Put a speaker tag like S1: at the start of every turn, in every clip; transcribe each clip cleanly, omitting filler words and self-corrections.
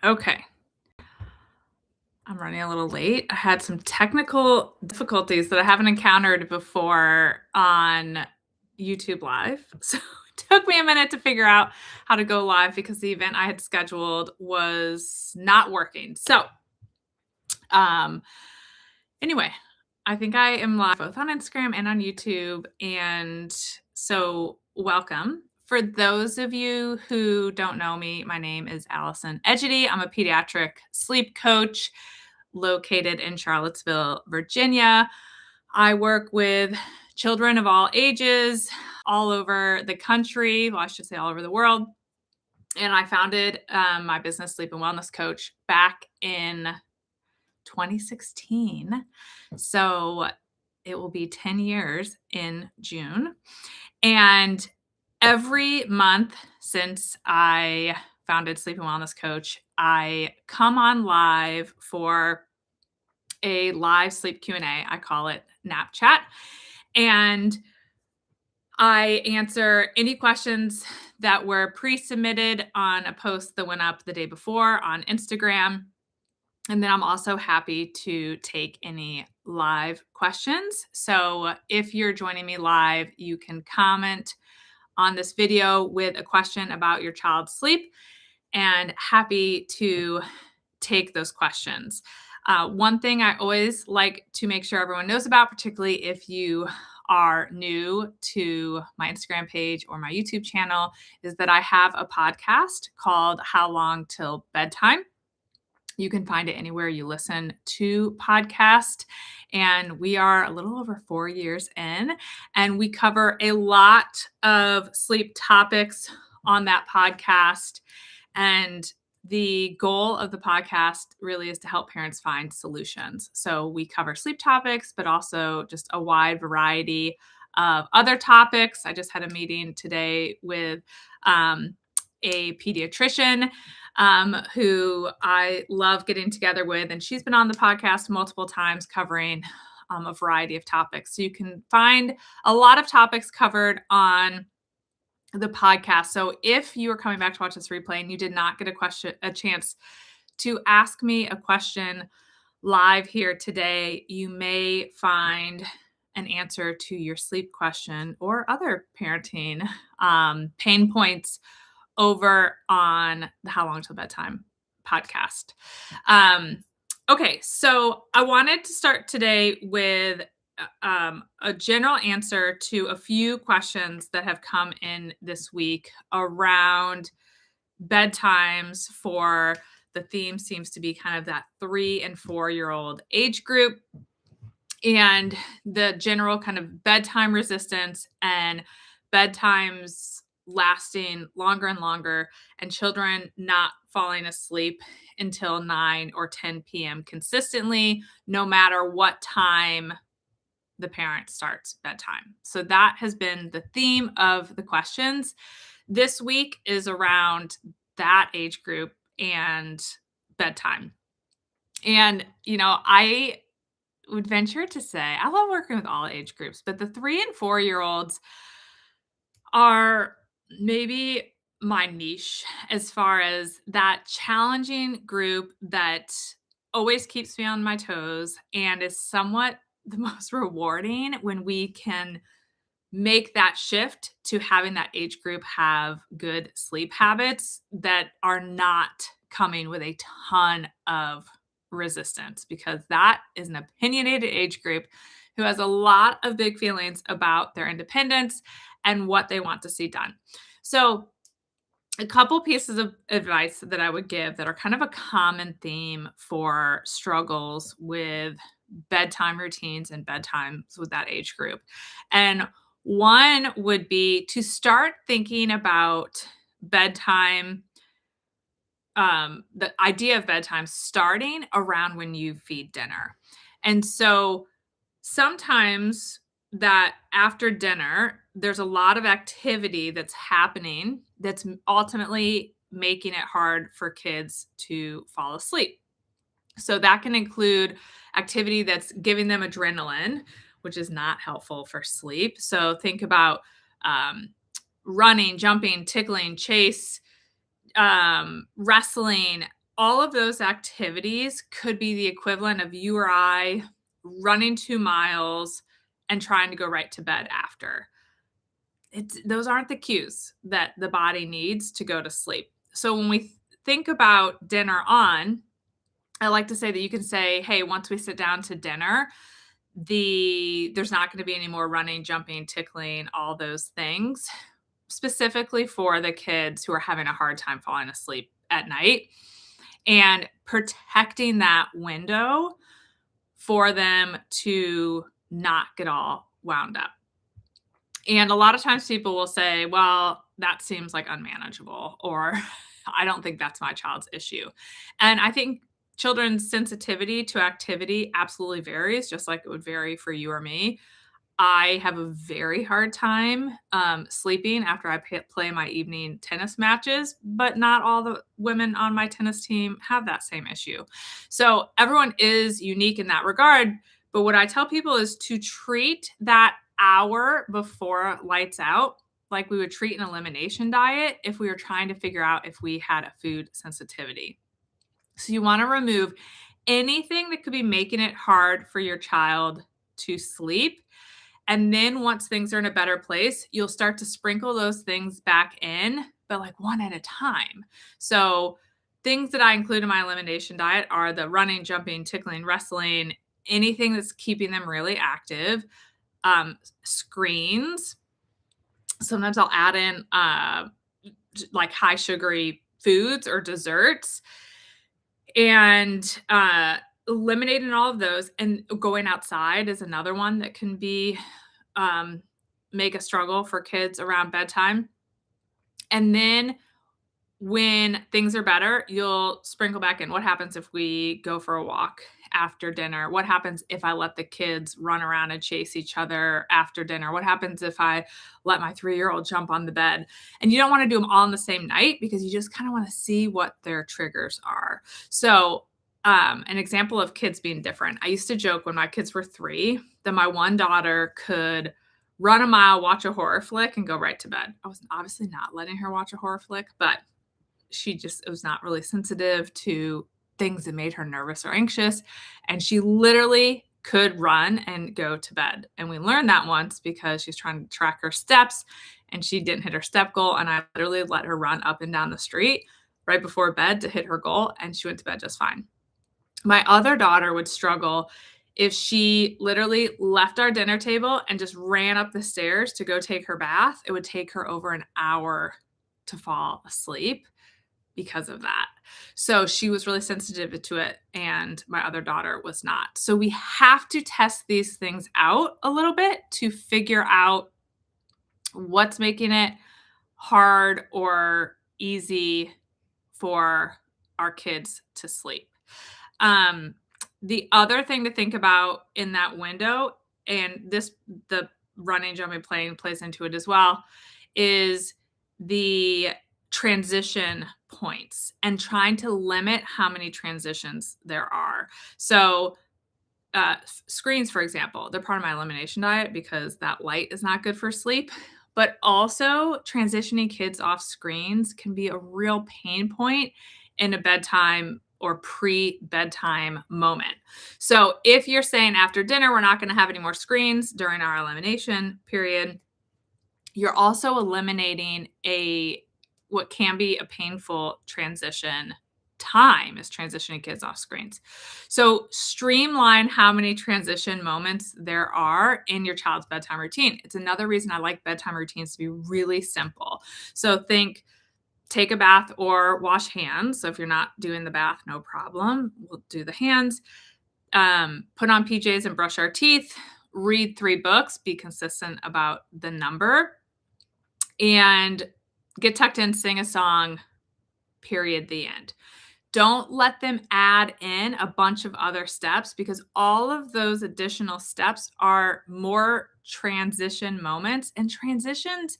S1: Okay. I'm running a little late. I had some technical difficulties that I haven't encountered before on YouTube Live. So it took me a minute to figure out how to go live because the event I had scheduled was not working. Um, anyway, I think I am live both on Instagram and on YouTube. And so, welcome. For those of you who don't know me, my name is Allison Egidi. I'm a pediatric sleep coach located in Charlottesville, Virginia. I work with children of all ages all over the country. Well, I should say all over the world. And I founded my business, Sleep and Wellness Coach, back in 2016. So it will be 10 years in June. And every month since I founded Sleep and Wellness Coach, I come on live for a live sleep Q&A. I call it Nap Chat. And I answer any questions that were pre-submitted on a post that went up the day before on Instagram. And then I'm also happy to take any live questions. So if you're joining me live, you can comment on this video with a question about your child's sleep, and happy to take those questions. One thing I always like to make sure everyone knows about, particularly if you are new to my Instagram page or my YouTube channel, is that I have a podcast called How Long Till Bedtime. You can find it anywhere you listen to podcasts. And we are a little over 4 years in, and we cover a lot of sleep topics on that podcast. And the goal of the podcast really is to help parents find solutions. So we cover sleep topics, but also just a wide variety of other topics. I just had a meeting today with a pediatrician who I love getting together with, and she's been on the podcast multiple times covering a variety of topics. So you can find a lot of topics covered on the podcast. So if you are coming back to watch this replay and you did not get a chance to ask me a question live here today, you may find an answer to your sleep question or other parenting pain points over on the How Long Till Bedtime podcast. Okay, so I wanted to start today with a general answer to a few questions that have come in this week around bedtimes. For the theme seems to be kind of that 3 and 4-year-old age group, and the general kind of bedtime resistance and bedtimes lasting longer and longer, and children not falling asleep until 9 or 10 p.m. consistently, no matter what time the parent starts bedtime. So that has been the theme of the questions this week, is around that age group and bedtime. And, I would venture to say I love working with all age groups, but the 3 and 4-year-olds are maybe my niche as far as that challenging group that always keeps me on my toes and is somewhat the most rewarding when we can make that shift to having that age group have good sleep habits that are not coming with a ton of resistance, because that is an opinionated age group who has a lot of big feelings about their independence and what they want to see done. So a couple pieces of advice that I would give that are kind of a common theme for struggles with bedtime routines and bedtimes with that age group. And one would be to start thinking about bedtime, the idea of bedtime starting around when you feed dinner. And so sometimes that after dinner, there's a lot of activity that's happening that's ultimately making it hard for kids to fall asleep. So that can include activity that's giving them adrenaline, which is not helpful for sleep. So think about running, jumping, tickling, chase, wrestling, all of those activities could be the equivalent of you or I running 2 miles and trying to go right to bed after. Those aren't the cues that the body needs to go to sleep. So when we think about dinner on, I like to say that you can say, "Hey, once we sit down to dinner, there's not gonna be any more running, jumping, tickling, all those things," specifically for the kids who are having a hard time falling asleep at night, and protecting that window for them to not get all wound up. And a lot of times people will say, "Well, that seems like unmanageable," or "I don't think that's my child's issue." And I think children's sensitivity to activity absolutely varies, just like it would vary for you or me. I have a very hard time, sleeping after I play my evening tennis matches, but not all the women on my tennis team have that same issue. So everyone is unique in that regard, but what I tell people is to treat that hour before lights out like we would treat an elimination diet if we were trying to figure out if we had a food sensitivity. So you wanna remove anything that could be making it hard for your child to sleep, and then once things are in a better place, you'll start to sprinkle those things back in, but like one at a time. So, things that I include in my elimination diet are the running, jumping, tickling, wrestling, anything that's keeping them really active. Screens. Sometimes I'll add in like high sugary foods or desserts, and eliminating all of those, and going outside is another one that can be um, make a struggle for kids around bedtime. And then when things are better, you'll sprinkle back in. What happens if we go for a walk after dinner? What happens if I let the kids run around and chase each other after dinner? What happens if I let my 3-year-old jump on the bed? And you don't want to do them all on the same night because you just kind of want to see what their triggers are. So, an example of kids being different. I used to joke when my kids were 3 that my one daughter could run a mile, watch a horror flick, and go right to bed. I was obviously not letting her watch a horror flick, but she just was not really sensitive to things that made her nervous or anxious, and she literally could run and go to bed. And we learned that once because she's trying to track her steps and she didn't hit her step goal, and I literally let her run up and down the street right before bed to hit her goal, and she went to bed just fine. My other daughter would struggle if she literally left our dinner table and just ran up the stairs to go take her bath. It would take her over an hour to fall asleep because of that. So she was really sensitive to it, and my other daughter was not. So we have to test these things out a little bit to figure out what's making it hard or easy for our kids to sleep. Um, the other thing to think about in that window, and the running, jumping, playing plays into it as well, is the transition points and trying to limit how many transitions there are. So, screens, for example, they're part of my elimination diet because that light is not good for sleep. But also, transitioning kids off screens can be a real pain point in a bedtime or pre bedtime moment. So, if you're saying after dinner, we're not going to have any more screens during our elimination period, you're also eliminating a what can be a painful transition time is transitioning kids off screens. So streamline how many transition moments there are in your child's bedtime routine. It's another reason I like bedtime routines to be really simple. So think take a bath or wash hands. So if you're not doing the bath, no problem. We'll do the hands. Put on PJs and brush our teeth. Read 3 books. Be consistent about the number. And get tucked in, sing a song, period, the end. Don't let them add in a bunch of other steps because all of those additional steps are more transition moments, and transitions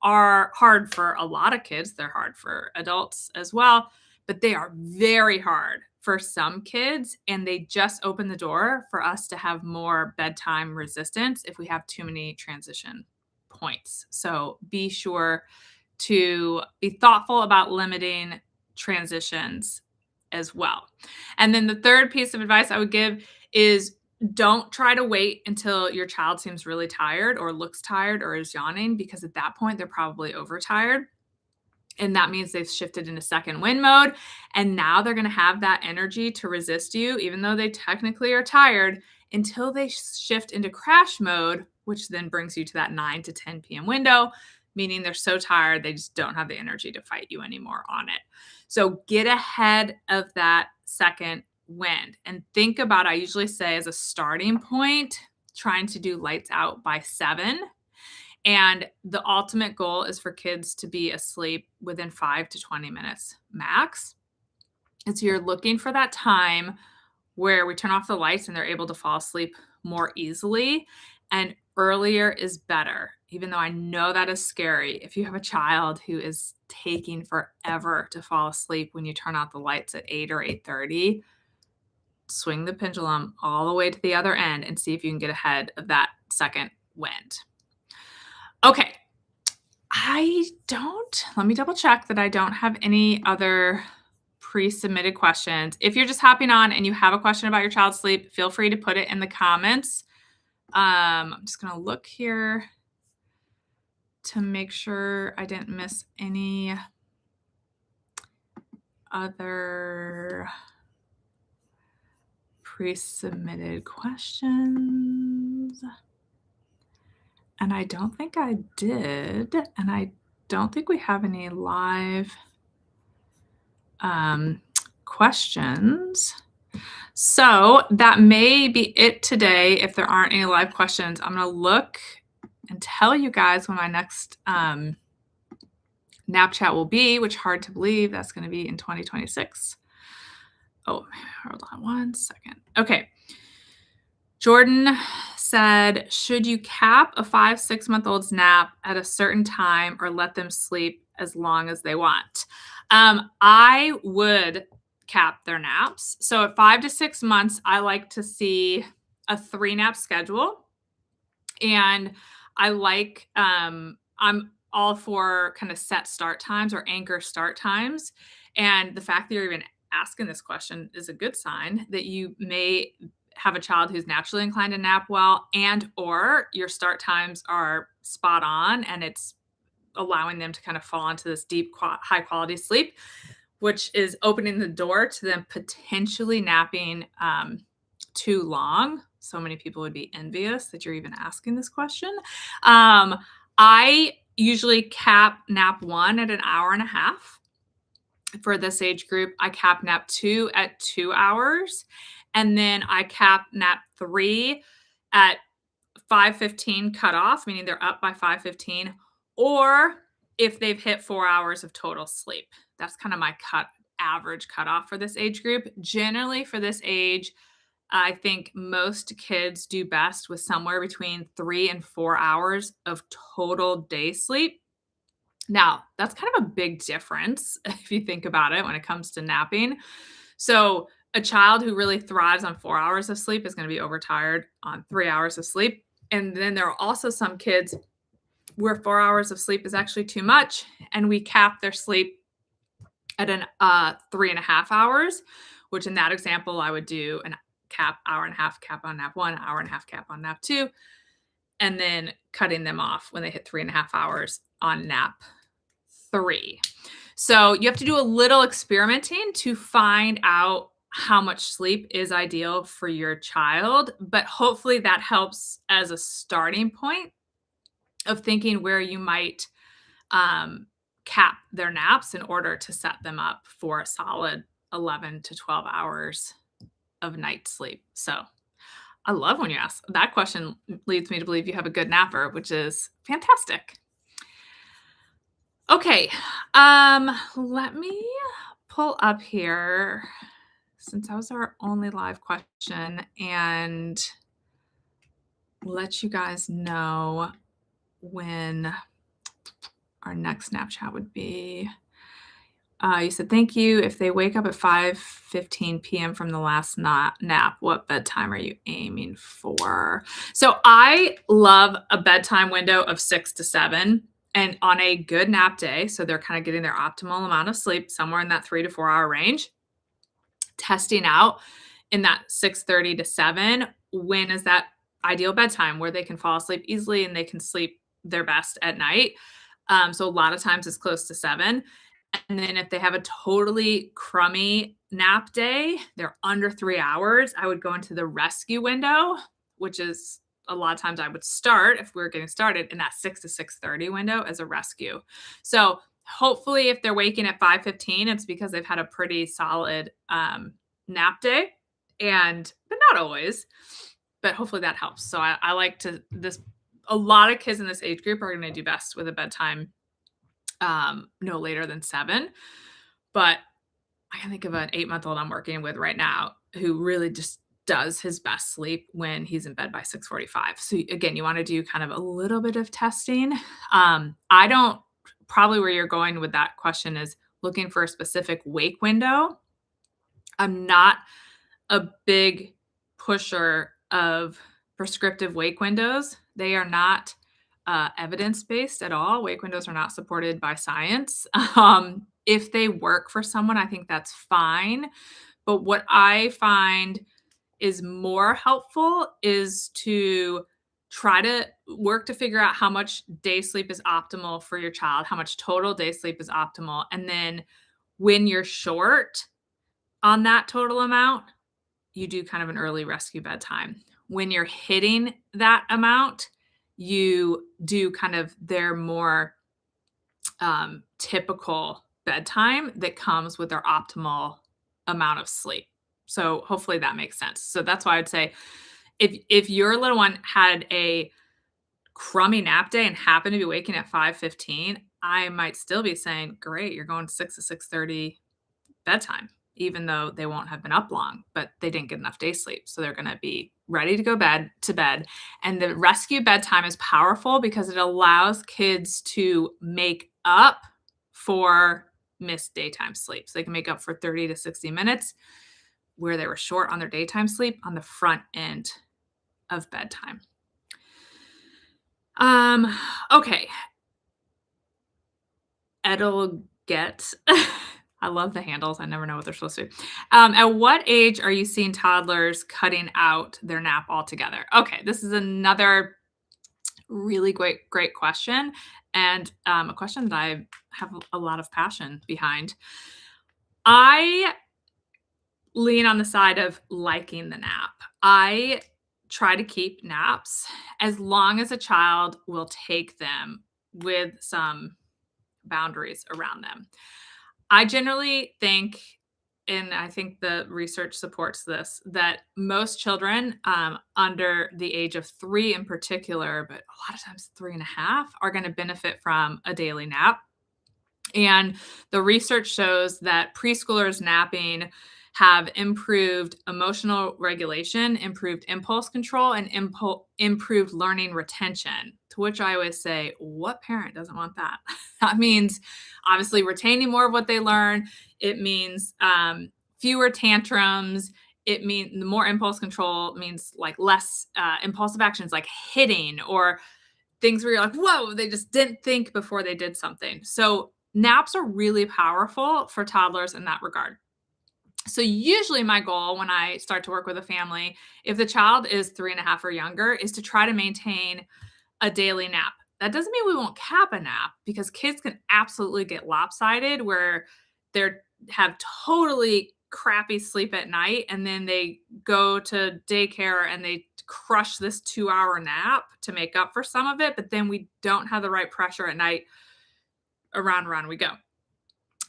S1: are hard for a lot of kids. They're hard for adults as well, but they are very hard for some kids, and they just open the door for us to have more bedtime resistance if we have too many transition points. So be sure to be thoughtful about limiting transitions as well. And then the third piece of advice I would give is don't try to wait until your child seems really tired or looks tired or is yawning, because at that point they're probably overtired. And that means they've shifted into second wind mode. And now they're going to have that energy to resist you, even though they technically are tired, until they shift into crash mode, which then brings you to that 9 to 10 p.m. window, meaning they're so tired, they just don't have the energy to fight you anymore on it. So get ahead of that second wind and think about, I usually say as a starting point, trying to do lights out by 7. And the ultimate goal is for kids to be asleep within 5 to 20 minutes max. And so you're looking for that time where we turn off the lights and they're able to fall asleep more easily. And earlier is better, even though I know that is scary. If you have a child who is taking forever to fall asleep when you turn out the lights at 8 or 8:30, swing the pendulum all the way to the other end and see if you can get ahead of that second wind. Okay. Let me double check that I don't have any other pre-submitted questions. If you're just hopping on and you have a question about your child's sleep, feel free to put it in the comments. I'm just going to look here to make sure I didn't miss any other pre-submitted questions. And I don't think I did. And I don't think we have any live questions. So that may be it today. If there aren't any live questions, I'm going to look and tell you guys when my next nap chat will be, which hard to believe that's going to be in 2026. Oh, hold on one second. Okay. Jordan said, should you cap a 5-6-month-old's nap at a certain time or let them sleep as long as they want? I would cap their naps. So at 5 to 6 months, I like to see a 3-nap schedule. And I like, I'm all for kind of set start times or anchor start times. And the fact that you're even asking this question is a good sign that you may have a child who's naturally inclined to nap well, and or your start times are spot on and it's allowing them to kind of fall into this deep, high quality sleep, which is opening the door to them potentially napping too long. So many people would be envious that you're even asking this question. I usually cap nap 1 at an hour and a half. For this age group, I cap nap 2 at 2 hours. And then I cap nap 3 at 5:15 cutoff, meaning they're up by 5:15, or if they've hit 4 hours of total sleep. That's kind of my average cutoff for this age group. Generally, for this age, I think most kids do best with somewhere between 3 and 4 hours of total day sleep. Now, that's kind of a big difference if you think about it when it comes to napping. So a child who really thrives on 4 hours of sleep is going to be overtired on 3 hours of sleep. And then there are also some kids where 4 hours of sleep is actually too much, and we cap their sleep at an 3.5 hours, which in that example, I would do an hour and a half cap on nap 1, hour and a half cap on nap 2, and then cutting them off when they hit 3.5 hours on nap 3. So you have to do a little experimenting to find out how much sleep is ideal for your child, but hopefully that helps as a starting point of thinking where you might cap their naps in order to set them up for a solid 11 to 12 hours of night sleep. So I love when you ask that question. Leads me to believe you have a good napper, which is fantastic. Okay. Let me pull up here, since that was our only live question, and let you guys know when our next Snapchat would be. You said, thank you. If they wake up at 5:15 p.m. from the last nap, what bedtime are you aiming for? So I love a bedtime window of 6 to 7. And on a good nap day, so they're kind of getting their optimal amount of sleep somewhere in that 3 to 4 hour range, testing out in that 6:30 to 7, when is that ideal bedtime where they can fall asleep easily and they can sleep their best at night. So a lot of times it's close to 7. And then if they have a totally crummy nap day, they're under 3 hours, I would go into the rescue window, which is a lot of times I would start if we were getting started in that 6 to 6:30 window as a rescue. So hopefully if they're waking at 5:15, it's because they've had a pretty solid nap day, and but not always, but hopefully that helps. So I like to this a lot of kids in this age group are going to do best with a bedtime no later than 7. But I can think of an 8-month-old I'm working with right now who really just does his best sleep when he's in bed by 6:45. So again, you want to do kind of a little bit of testing. I don't probably where you're going with that question is looking for a specific wake window. I'm not a big pusher of prescriptive wake windows. They are not evidence-based at all. Wake windows are not supported by science. If they work for someone, I think that's fine. But what I find is more helpful is to try to work to figure out how much day sleep is optimal for your child, how much total day sleep is optimal. And then when you're short on that total amount, you do kind of an early rescue bedtime. When you're hitting that amount, you do kind of their more typical bedtime that comes with their optimal amount of sleep. So hopefully that makes sense. So that's why I'd say if your little one had a crummy nap day and happened to be waking at 5:15, I might still be saying, "Great, you're going 6 to 6:30 bedtime," even though they won't have been up long, but they didn't get enough day sleep. So they're going to be ready to go to bed. And the rescue bedtime is powerful because it allows kids to make up for missed daytime sleep. So they can make up for 30 to 60 minutes where they were short on their daytime sleep on the front end of bedtime. Okay. It'll get I love the handles. I never know what they're supposed to be. At what age are you seeing toddlers cutting out their nap altogether? Okay, this is another really great question, and a question that I have a lot of passion behind. I lean on the side of liking the nap. I try to keep naps as long as a child will take them with some boundaries around them. I generally think, and I think the research supports this, that most children under the age of 3 in particular, but a lot of times 3.5, are going to benefit from a daily nap. And the research shows that preschoolers napping have improved emotional regulation, improved impulse control, and improved learning retention. To which I always say, what parent doesn't want that? That means obviously retaining more of what they learn. It means fewer tantrums. It means the more impulse control means like less impulsive actions like hitting or things where you're like, whoa, they just didn't think before they did something. So naps are really powerful for toddlers in that regard. So usually my goal when I start to work with a family, if the child is 3.5 or younger, is to try to maintain a daily nap. That doesn't mean we won't cap a nap because kids can absolutely get lopsided where they have totally crappy sleep at night and then they go to daycare and they crush this 2-hour nap to make up for some of it, but then we don't have the right pressure at night. Around we go.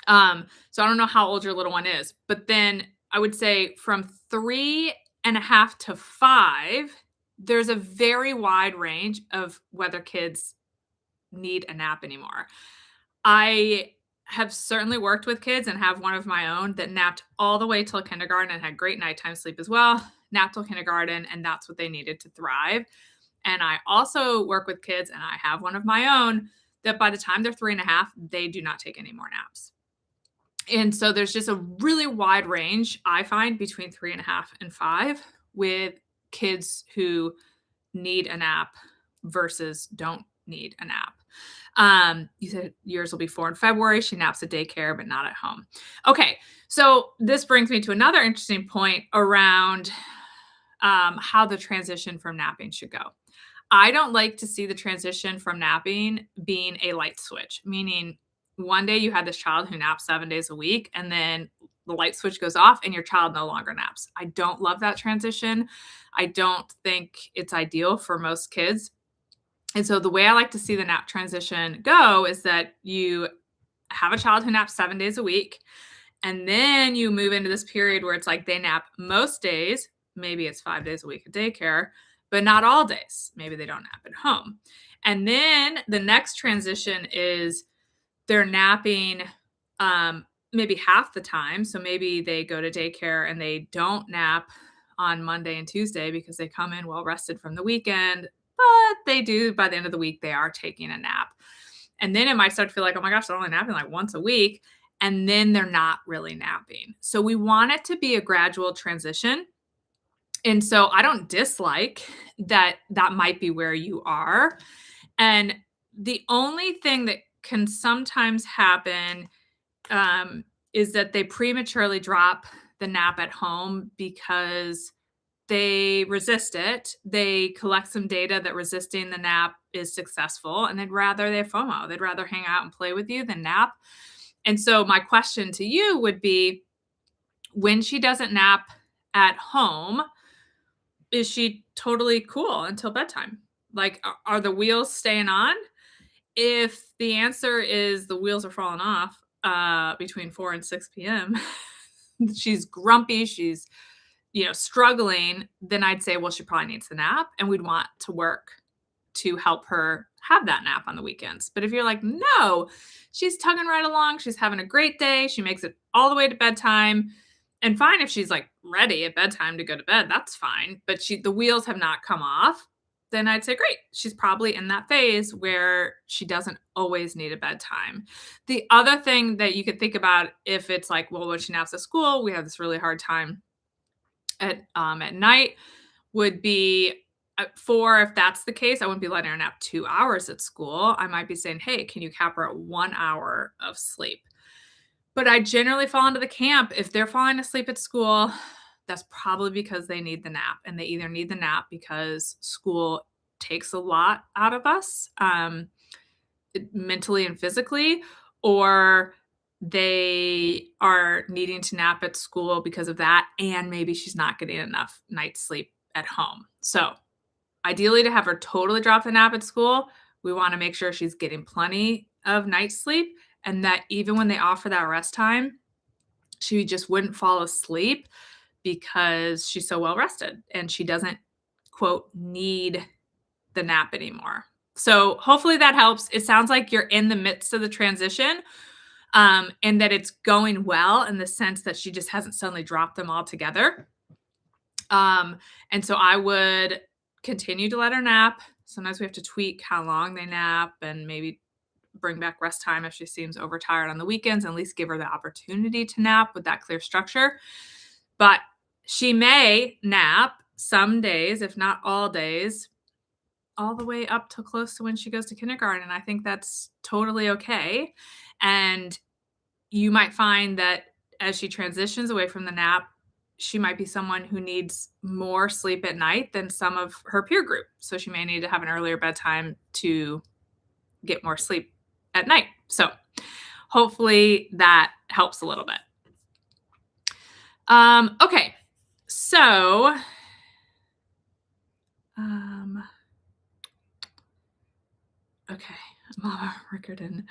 S1: So I don't know how old your little one is, but then I would say from 3.5 to 5, there's a very wide range of whether kids need a nap anymore. I have certainly worked with kids and have one of my own that napped all the way till kindergarten and had great nighttime sleep as well, napped till kindergarten, and that's what they needed to thrive. And I also work with kids, and I have one of my own that by the time they're 3.5, they do not take any more naps. And so there's just a really wide range, I find, between 3.5 and 5 with kids who need a nap versus don't need a nap. You said yours will be 4 in February. She naps at daycare, but not at home. Okay, so this brings me to another interesting point around how the transition from napping should go. I don't like to see the transition from napping being a light switch, meaning one day you had this child who naps 7 days a week, and then the light switch goes off and your child no longer naps. I don't love that transition. I don't think it's ideal for most kids. And so the way I like to see the nap transition go is that you have a child who naps 7 days a week. And then you move into this period where it's like they nap most days. Maybe it's 5 days a week at daycare, but not all days. Maybe they don't nap at home. And then the next transition is they're napping maybe half the time. So maybe they go to daycare and they don't nap on Monday and Tuesday because they come in well rested from the weekend, but they do by the end of the week, they are taking a nap. And then it might start to feel like, oh my gosh, they're only napping like once a week. And then they're not really napping. So we want it to be a gradual transition. And so I don't dislike that that might be where you are. And the only thing that can sometimes happen is that they prematurely drop the nap at home because they resist it. They collect some data that resisting the nap is successful, and they have FOMO. They'd rather hang out and play with you than nap. And so my question to you would be, when she doesn't nap at home, is she totally cool until bedtime? Like, are the wheels staying on? If the answer is the wheels are falling off between 4 and 6 p.m., she's grumpy, she's struggling, then I'd say, well, she probably needs a nap, and we'd want to work to help her have that nap on the weekends. But if you're like, no, she's tugging right along, she's having a great day, she makes it all the way to bedtime, and fine if she's like ready at bedtime to go to bed, that's fine. But the wheels have not come off, then I'd say, great, she's probably in that phase where she doesn't always need a bedtime. The other thing that you could think about, if it's like, well, when she naps at school, we have this really hard time at night, would be if that's the case, I wouldn't be letting her nap 2 hours at school. I might be saying, hey, can you cap her at 1 hour of sleep? But I generally fall into the camp, if they're falling asleep at school, that's probably because they need the nap, and they either need the nap because school takes a lot out of us, mentally and physically, or they are needing to nap at school because of that, and maybe she's not getting enough night's sleep at home. So ideally, to have her totally drop the nap at school, we want to make sure she's getting plenty of night sleep, and that even when they offer that rest time, she just wouldn't fall asleep because she's so well rested and she doesn't, quote, need the nap anymore. So hopefully that helps. It sounds like you're in the midst of the transition, and that it's going well in the sense that she just hasn't suddenly dropped them all together. And so I would continue to let her nap. Sometimes we have to tweak how long they nap and maybe bring back rest time if she seems overtired on the weekends, and at least give her the opportunity to nap with that clear structure. But she may nap some days, if not all days, all the way up to close to when she goes to kindergarten. And I think that's totally okay. And you might find that as she transitions away from the nap, she might be someone who needs more sleep at night than some of her peer group. So she may need to have an earlier bedtime to get more sleep at night. So hopefully that helps a little bit. Okay. So, okay. Mama Rickerton.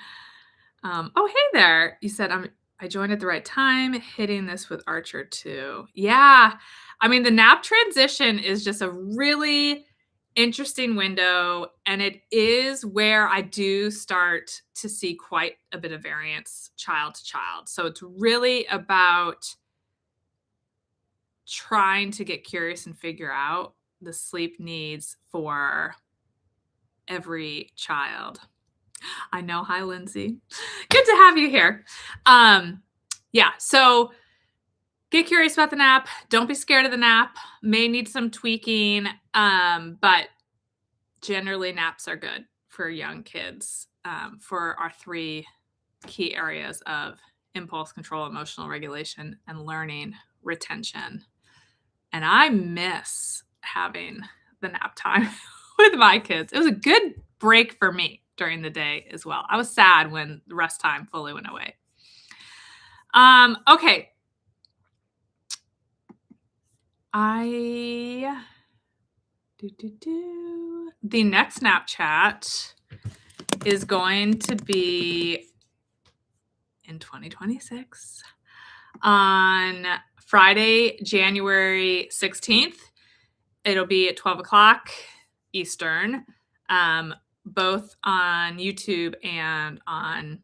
S1: Oh, hey there. You said I joined at the right time, hitting this with Archer too. Yeah. I mean, the nap transition is just a really interesting window, and it is where I do start to see quite a bit of variance child to child. So it's really about trying to get curious and figure out the sleep needs for every child. I know. Hi, Lindsay. Good to have you here. Yeah. So get curious about the nap. Don't be scared of the nap. May need some tweaking. But generally naps are good for young kids. for our 3 key areas of impulse control, emotional regulation, and learning retention. And I miss having the nap time with my kids. It was a good break for me during the day as well. I was sad when the rest time fully went away. Okay. The next Snapchat is going to be in 2026 on Friday, January 16th. It'll be at 12 o'clock Eastern, both on YouTube and on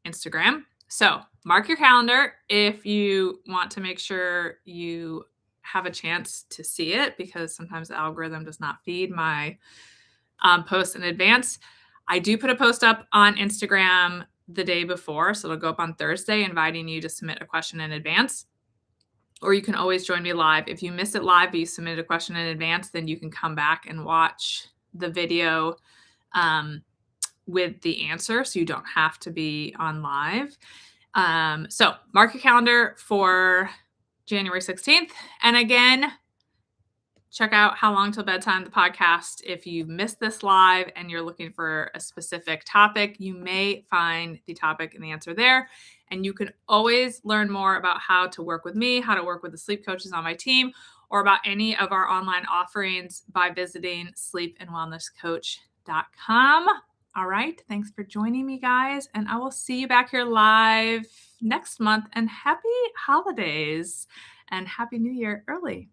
S1: Instagram. So mark your calendar if you want to make sure you have a chance to see it, because sometimes the algorithm does not feed my posts in advance. I do put a post up on Instagram the day before, so it'll go up on Thursday, inviting you to submit a question in advance. Or you can always join me live. If you miss it live, but you submitted a question in advance, then you can come back and watch the video with the answer, so you don't have to be on live. So mark your calendar for January 16th. And again, check out How Long Till Bedtime, the podcast. If you missed this live and you're looking for a specific topic, you may find the topic and the answer there. And you can always learn more about how to work with me, how to work with the sleep coaches on my team, or about any of our online offerings by visiting sleepandwellnesscoach.com. All right. Thanks for joining me, guys. And I will see you back here live next month. And happy holidays and Happy New Year early.